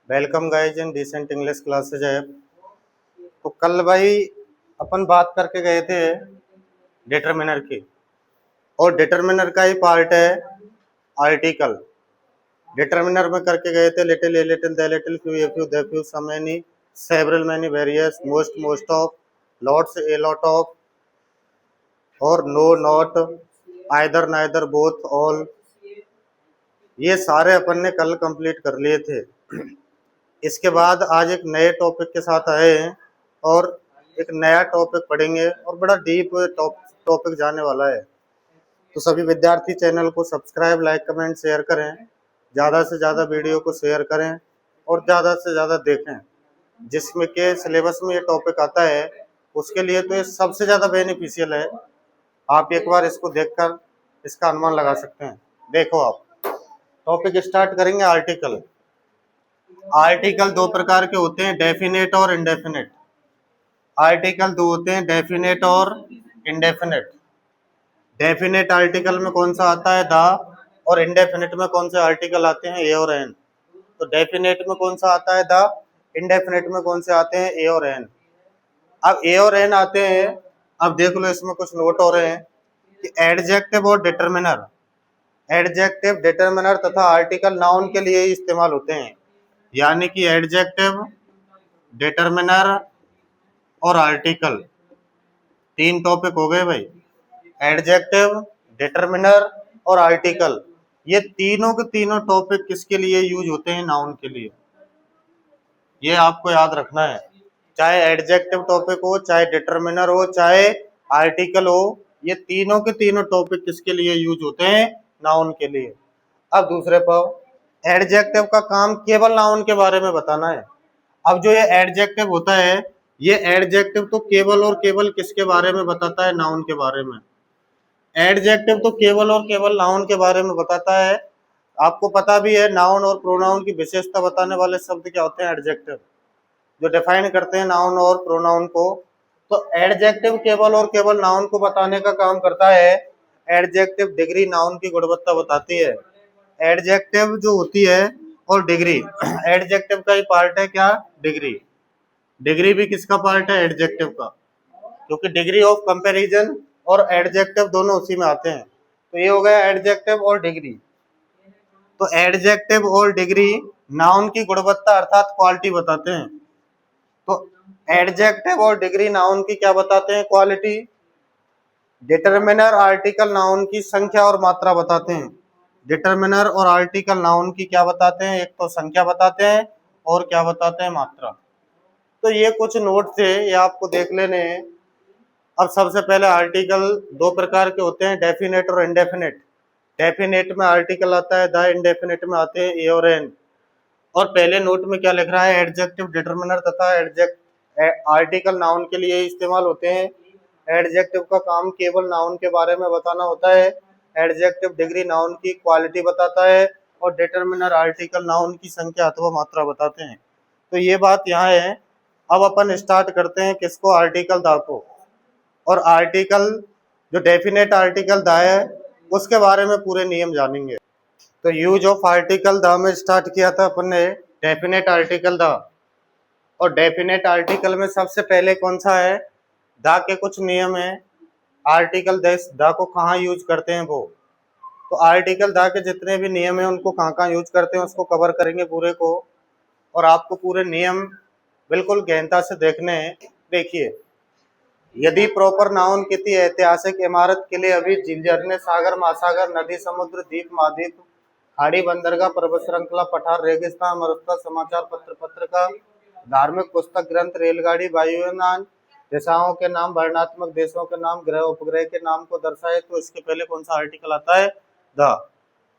Welcome guys in decent English classes app. तो कल भाई अपन बात करके गए थे डिटरमिनर की, और डिटरमिनर का ही पार्ट है आर्टिकल। डिटरमिनर में करके गए थे little, a little, the little, few, a few, the few, some many, several, many, various, most, most of, lots, a lot of, और no, not, either, neither, both, all. ये सारे अपन ने कल कंप्लीट कर लिए थे। इसके बाद आज एक नए टॉपिक के साथ आए हैं और एक नया टॉपिक पढ़ेंगे और बड़ा डीप टॉपिक जाने वाला है। तो सभी विद्यार्थी चैनल को सब्सक्राइब, लाइक, कमेंट, शेयर करें। ज़्यादा से ज़्यादा वीडियो को शेयर करें और ज़्यादा से ज़्यादा देखें। जिसमें के सिलेबस में ये टॉपिक आता है उसके लिए तो ये सबसे ज़्यादा बेनिफिशियल है। आप एक बार इसको देखकर इसका अनुमान लगा सकते हैं। देखो, आप टॉपिक स्टार्ट करेंगे। आर्टिकल। आर्टिकल दो प्रकार के होते हैं, डेफिनेट और इंडेफिनेट। आर्टिकल दो होते हैं, डेफिनेट और इंडेफिनेट। डेफिनेट आर्टिकल में कौन सा आता है, द, और इंडेफिनेट में कौन से आर्टिकल आते हैं, ए और एन। तो डेफिनेट में कौन सा आता है, द, इंडेफिनेट में कौन से आते हैं, ए और एन। अब ए और एन आते हैं। अब देख लो, इसमें कुछ नोट हो रहे हैं कि एडजेक्टिव और डिटरमिनर, एडजेक्टिव, डिटरमिनर तथा आर्टिकल नाउन के लिए ही इस्तेमाल होते हैं। यानी कि एडजेक्टिव, डिटरमिनर और आर्टिकल, तीन टॉपिक हो गए भाई। एडजेक्टिव, डिटरमिनर और आर्टिकल, ये तीनों के तीनों टॉपिक किसके लिए यूज होते हैं, नाउन के लिए। ये आपको याद रखना है। चाहे एडजेक्टिव टॉपिक हो, चाहे डिटरमिनर हो, चाहे आर्टिकल हो, ये तीनों के तीनों टॉपिक किसके लिए यूज होते हैं, नाउन के लिए। अब दूसरे पर, एडजेक्टिव का काम केवल नाउन के बारे में बताना है। अब जो ये एडजेक्टिव होता है, ये एडजेक्टिव तो केवल और केवल किसके बारे में बताता है, नाउन के बारे में। एडजेक्टिव तो केवल और केवल नाउन के बारे में बताता है। आपको पता भी है, नाउन और प्रोनाउन की विशेषता बताने वाले शब्द क्या होते हैं, एडजेक्टिव, जो डिफाइन करते हैं नाउन और प्रोनाउन को। तो एडजेक्टिव केवल और केवल नाउन को बताने का काम करता है। एडजेक्टिव डिग्री नाउन की गुणवत्ता बताती है। एडजेक्टिव जो होती है और डिग्री, एडजेक्टिव का ही पार्ट है क्या, डिग्री। डिग्री भी किसका पार्ट है, एडजेक्टिव का, क्योंकि डिग्री ऑफ कंपैरिजन और एडजेक्टिव दोनों उसी में आते हैं। तो ये हो गया एडजेक्टिव और डिग्री। तो एडजेक्टिव और डिग्री नाउन की गुणवत्ता अर्थात क्वालिटी बताते हैं। तो एडजेक्टिव और डिग्री नाउन की क्या बताते हैं, क्वालिटी। डिटरमिनर आर्टिकल नाउन की संख्या और मात्रा बताते हैं। डिटरमिनर और आर्टिकल नाउन की क्या बताते हैं, एक तो संख्या बताते हैं और क्या बताते हैं, मात्रा। तो ये कुछ नोट थे, ये आपको देख लेने हैं। अब सबसे पहले, आर्टिकल दो प्रकार के होते हैं, डेफिनेट और इंडेफिनेट। डेफिनेट में आर्टिकल आता है द, इंडेफिनेट में आते हैं ए और एन। और पहले नोट में क्या लिख रहा है, एडजेक्टिव, डिटरमिनर तथा आर्टिकल नाउन के लिए इस्तेमाल होते हैं। एडजेक्टिव का काम केवल नाउन के बारे में बताना होता है। एडजेक्टिव डिग्री नाउन की क्वालिटी बताता है और डिटरमिनर आर्टिकल नाउन की संख्या अथवा मात्रा बताते हैं। तो ये बात यहाँ है। अब अपन स्टार्ट करते हैं किसको, आर्टिकल द को। और आर्टिकल जो डेफिनेट आर्टिकल द है उसके बारे में पूरे नियम जानेंगे। तो यूज ऑफ आर्टिकल द में स्टार्ट किया था अपन ने, डेफिनेट आर्टिकल द। और डेफिनेट आर्टिकल में सबसे पहले कौन सा है, द के कुछ नियम है। आर्टिकल द को कहाँ यूज करते हैं वो। तो आर्टिकल द के जितने भी नियम है उनको कहाँ कहाँ यूज करते हैं उसको कवर करेंगे पूरे को। और आपको पूरे नियम बिल्कुल गहनता से देखने हैं। देखिए, यदि प्रॉपर नाउन किसी ऐतिहासिक इमारत के लिए अभी झील, झरने, सागर, महासागर, नदी, समुद्र, द्वीप, महाद्वीप, खाड़ी, बंदरगाह, पर्वत श्रृंखला, पठार, रेगिस्तान, मरुस्थल, समाचार पत्र, पत्रिका, धार्मिक पुस्तक, ग्रंथ, रेलगाड़ी, वायुयान, दिशाओं के नाम, वर्णात्मक देशों के नाम, ग्रह उपग्रह के नाम को दर्शाए, तो इसके पहले कौन सा आर्टिकल आता है, द।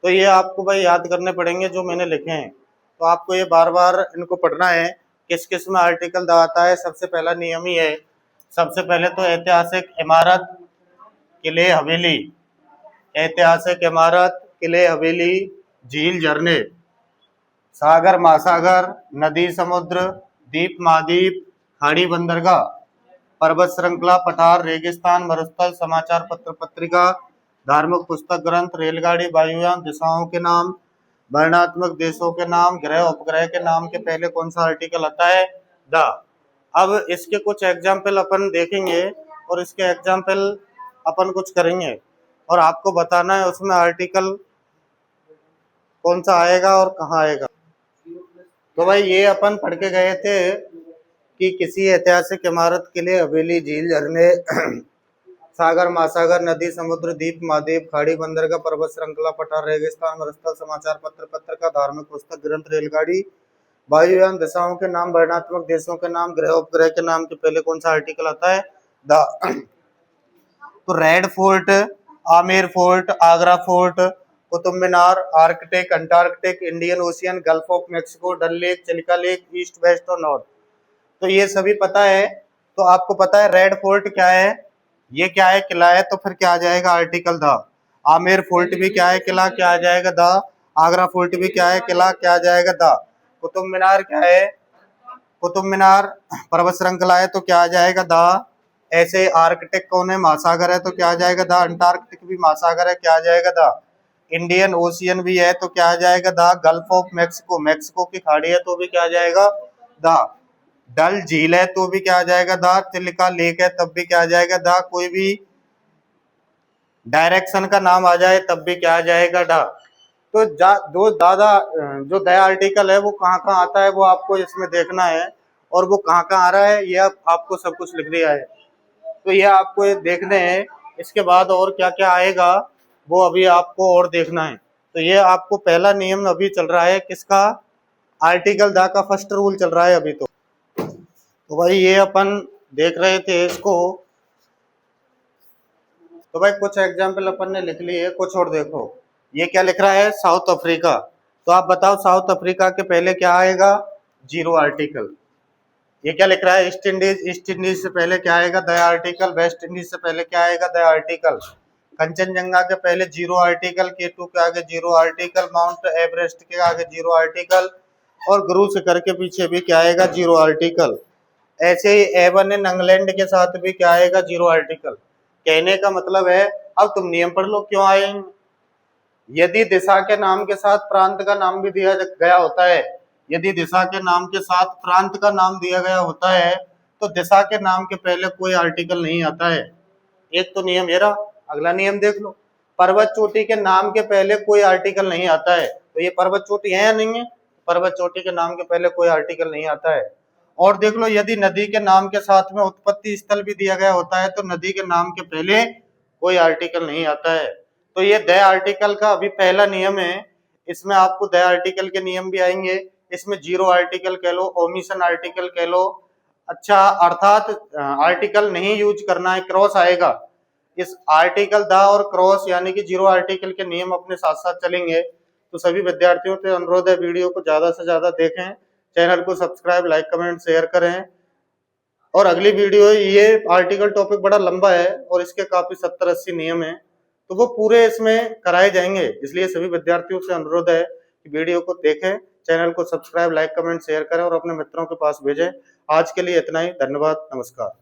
तो ये आपको भाई याद करने पड़ेंगे जो मैंने लिखे हैं। तो आपको ये बार बार इनको पढ़ना है, किस किस में आर्टिकल द आता है। सबसे पहला नियम ही है, सबसे पहले तो ऐतिहासिक इमारत, किले, हवेली, ऐतिहासिक इमारत, किले, हवेली, झील, झरने, सागर, महासागर, नदी, समुद्र, द्वीप, महाद्वीप, खाड़ी, बंदरगाह, पर्वत श्रृंखला, पठार, रेगिस्तान, मरुस्थल, समाचार पत्र, पत्रिका, धार्मिक पुस्तक, ग्रंथ, रेलगाड़ी, वायुयान, दिशाओं के नाम, वर्णात्मक देशों के नाम, ग्रह उपग्रह के नाम के पहले कौन सा आर्टिकल आता है? द। अब इसके कुछ एग्जाम्पल अपन देखेंगे और इसके एग्जाम्पल अपन कुछ करेंगे और आपको बताना है उसमें आर्टिकल कौन सा आएगा और कहाँ आएगा। तो भाई ये अपन पढ़ के गए थे कि किसी ऐतिहासिक इमारत के लिए हवेली, झील, झरने, सागर, महासागर, नदी, समुद्र, द्वीप, महाद्वीप, खाड़ी, बंदरगाह, पर्वत श्रृंखला, पठार, रेगिस्तान, मरुस्थल, समाचार पत्र, पत्रिका, धार्मिक पुस्तक, ग्रंथ, रेलगाड़ी, वायुयान, दिशाओं के नाम, वर्णात्मक देशों के नाम, ग्रह उपग्रह के नाम के पहले कौन सा आर्टिकल आता है? द। तो red fort, Amer fort, Agra fort, Qutub Minar, arctic, antarctic, Indian ocean, gulf of Mexico, Dal lake, Chilka lake, east, west और नॉर्थ। तो ये सभी पता है। तो आपको पता है रेड फोर्ट क्या है, ये क्या है? किला है। तो फिर क्या आ जाएगा? Article the. आमेर फोर्ट भी क्या है? किला। क्या आ जाएगा? द। आगरा फोर्ट भी क्या है? किला। क्या आ जाएगा? द। कुतुब मीनार क्या है? कुतुब मीनार पर्वत श्रृंखला है, तो क्या आ जाएगा? द। ऐसे आर्कटिक कौन है? महासागर है, तो क्या आ जाएगा? द। अंटार्कटिक भी महासागर है, क्या आ जाएगा? द। इंडियन ओशियन भी है, तो क्या आ जाएगा? The. Gulf of Mexico, Mexico की खाड़ी है, तो भी क्या आ जाएगा? द। डल झील है, तो भी क्या आ जाएगा? द। चिल्का लेक है, तब भी क्या आ जाएगा? द। कोई भी डायरेक्शन का नाम आ जाए तब भी क्या आ जाएगा? द। तो जो दया आर्टिकल है वो कहाँ कहाँ आता है वो आपको इसमें देखना है और वो कहाँ कहाँ आ रहा है ये आपको सब कुछ लिख दिया है, तो ये आपको ये देखने हैं। इसके बाद और क्या क्या आएगा वो अभी आपको और देखना है। तो ये आपको पहला नियम अभी चल रहा है किसका? आर्टिकल द का फर्स्ट रूल चल रहा है अभी। तो भाई ये अपन देख रहे थे इसको। तो भाई कुछ एग्जाम्पल अपन ने लिख लिए, कुछ और देखो। ये क्या लिख रहा है? South Africa. तो आप बताओ साउथ अफ्रीका के पहले क्या आएगा? Zero article. ये क्या लिख रहा है? East Indies. ईस्ट इंडीज से पहले क्या आएगा? The article. वेस्ट इंडीज से पहले क्या आएगा? The article. कंचनजंगा के पहले जीरो आर्टिकल, केटू के आगे जीरो आर्टिकल, माउंट एवरेस्ट के आगे जीरो आर्टिकल और गुरु शिखर के पीछे भी क्या आएगा? Zero article. ऐसे ही एवन इन इंग्लैंड के साथ भी क्या आएगा? Zero article. कहने का मतलब है, अब तुम नियम पढ़ लो क्यों आए। यदि दिशा के नाम के साथ प्रांत का नाम भी दिया गया होता है, यदि दिशा के नाम के साथ प्रांत का नाम दिया गया होता है तो दिशा के नाम के पहले कोई आर्टिकल नहीं आता है। एक तो नियम ये रहा। अगला नियम देख लो, पर्वत चोटी के नाम के पहले कोई आर्टिकल नहीं आता है। तो ये पर्वत चोटी है या नहीं है? पर्वत चोटी के नाम के पहले कोई आर्टिकल नहीं आता है। और देख लो, यदि नदी के नाम के साथ में उत्पत्ति स्थल भी दिया गया होता है तो नदी के नाम के पहले कोई आर्टिकल नहीं आता है। तो ये द आर्टिकल का अभी पहला नियम है। इसमें आपको द आर्टिकल के नियम भी आएंगे। इसमें जीरो आर्टिकल कह लो, ओमिशन आर्टिकल कह लो, अच्छा अर्थात आर्टिकल नहीं यूज करना है, क्रॉस आएगा। इस आर्टिकल द और क्रॉस यानी कि जीरो आर्टिकल के नियम अपने साथ साथ चलेंगे। तो सभी विद्यार्थियों से अनुरोध है वीडियो को ज्यादा से ज्यादा देखें, चैनल को सब्सक्राइब, लाइक, कमेंट, शेयर करें। और अगली वीडियो, ये आर्टिकल टॉपिक बड़ा लंबा है और इसके काफी 70-80 नियम हैं, तो वो पूरे इसमें कराए जाएंगे। इसलिए सभी विद्यार्थियों से अनुरोध है कि वीडियो को देखें, चैनल को सब्सक्राइब, लाइक, कमेंट, शेयर करें और अपने मित्रों के पास भेजें। आज के लिए इतना ही। धन्यवाद। नमस्कार।